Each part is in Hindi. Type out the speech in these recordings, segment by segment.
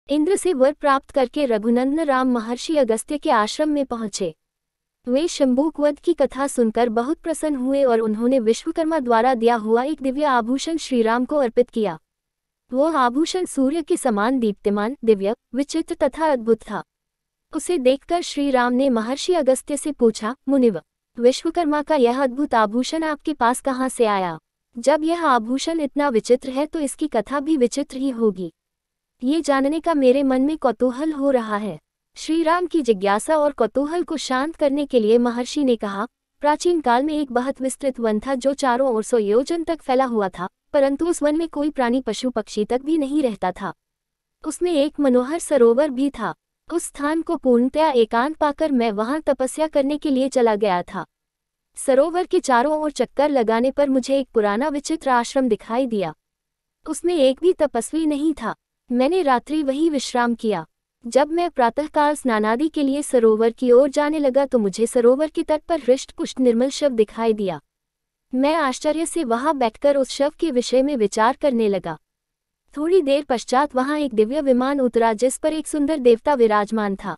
इंद्र से वर प्राप्त करके रघुनंदन राम महर्षि अगस्त्य के आश्रम में पहुंचे। वे शंभूक वध की कथा सुनकर बहुत प्रसन्न हुए और उन्होंने विश्वकर्मा द्वारा दिया हुआ एक दिव्य आभूषण श्रीराम को अर्पित किया। वह आभूषण सूर्य के समान दीप्तिमान, दिव्य, विचित्र तथा अद्भुत था। उसे देखकर श्री राम ने महर्षि अगस्त्य से पूछा, मुनिव, विश्वकर्मा का यह अद्भुत आभूषण आपके पास कहाँ से आया? जब यह आभूषण इतना विचित्र है तो इसकी कथा भी विचित्र ही होगी। ये जानने का मेरे मन में कौतूहल हो रहा है। श्री राम की जिज्ञासा और कौतूहल को शांत करने के लिए महर्षि ने कहा, प्राचीन काल में एक बहुत विस्तृत वन था जो चारों ओर 100 योजन तक फैला हुआ था, परंतु उस वन में कोई प्राणी पशु पक्षी तक भी नहीं रहता था। उसमें एक मनोहर सरोवर भी था। उस स्थान को पूर्णतया एकांत पाकर मैं वहां तपस्या करने के लिए चला गया था। सरोवर के चारों ओर चक्कर लगाने पर मुझे एक पुराना विचित्र आश्रम दिखाई दिया। उसमें एक भी तपस्वी नहीं था। मैंने रात्रि वहीं विश्राम किया। जब मैं प्रातःकाल स्नानादि के लिए सरोवर की ओर जाने लगा तो मुझे सरोवर के तट पर हृष्ट पुष्ट निर्मल शव दिखाई दिया। मैं आश्चर्य से वहां बैठकर उस शव के विषय में विचार करने लगा। थोड़ी देर पश्चात वहां एक दिव्य विमान उतरा जिस पर एक सुंदर देवता विराजमान था।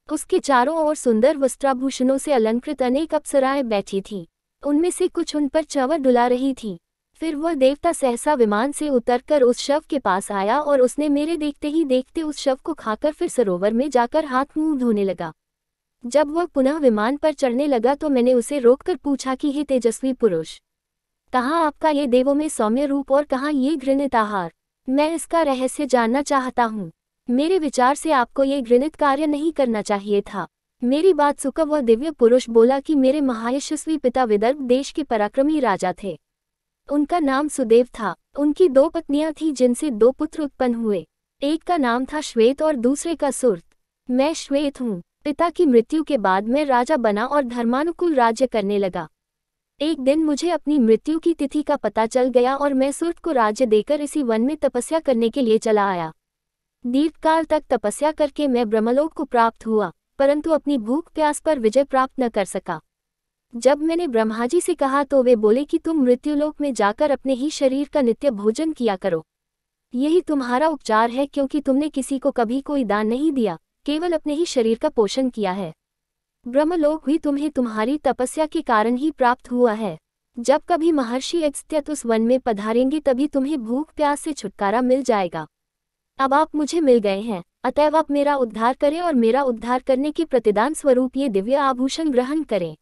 उसके चारों ओर सुंदर वस्त्राभूषणों से अलंकृत अनेक अप्सराएं बैठी थीं। उनमें से कुछ उन पर चंवर डुला रही थीं। फिर वह देवता सहसा विमान से उतरकर उस शव के पास आया और उसने मेरे देखते ही देखते उस शव को खाकर फिर सरोवर में जाकर हाथ मुंह धोने लगा। जब वह पुनः विमान पर चढ़ने लगा तो मैंने उसे रोककर पूछा कि हे तेजस्वी पुरुष, कहाँ आपका ये देवों में सौम्य रूप और कहाँ ये घृणित आहार? मैं इसका रहस्य जानना चाहता हूँ। मेरे विचार से आपको ये घृणित कार्य नहीं करना चाहिए था। मेरी बात सुनकर वह दिव्य पुरुष बोला कि मेरे महायशस्वी पिता विदर्भ देश के पराक्रमी राजा थे। उनका नाम सुदेव था। उनकी 2 पत्नियां थीं जिनसे 2 पुत्र उत्पन्न हुए। एक का नाम था श्वेत और दूसरे का सुर्त। मैं श्वेत हूँ। पिता की मृत्यु के बाद मैं राजा बना और धर्मानुकूल राज्य करने लगा। एक दिन मुझे अपनी मृत्यु की तिथि का पता चल गया और मैं सुर्त को राज्य देकर इसी वन में तपस्या करने के लिए चला आया। दीर्घकाल तक तपस्या करके मैं ब्रह्मलोक को प्राप्त हुआ, परंतु अपनी भूख प्यास पर विजय प्राप्त न कर सका। जब मैंने ब्रह्माजी से कहा तो वे बोले कि तुम मृत्युलोक में जाकर अपने ही शरीर का नित्य भोजन किया करो। यही तुम्हारा उपचार है, क्योंकि तुमने किसी को कभी कोई दान नहीं दिया, केवल अपने ही शरीर का पोषण किया है। ब्रह्मलोक भी तुम्हें तुम्हारी तपस्या के कारण ही प्राप्त हुआ है। जब कभी महर्षि अगस्त्य उस वन में पधारेंगे तभी तुम्हें भूख प्यास से छुटकारा मिल जाएगा। अब आप मुझे मिल गए हैं, अतएव आप मेरा उद्धार करें और मेरा उद्धार करने के प्रतिदान स्वरूप ये दिव्य आभूषण ग्रहण करें।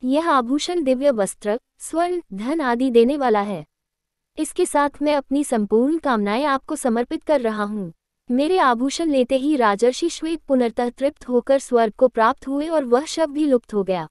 यह आभूषण दिव्य वस्त्र, स्वर्ण, धन आदि देने वाला है। इसके साथ मैं अपनी संपूर्ण कामनाएं आपको समर्पित कर रहा हूँ। मेरे आभूषण लेते ही राजर्षि श्वेत पुनर्तः तृप्त होकर स्वर्ग को प्राप्त हुए और वह शव भी लुप्त हो गया।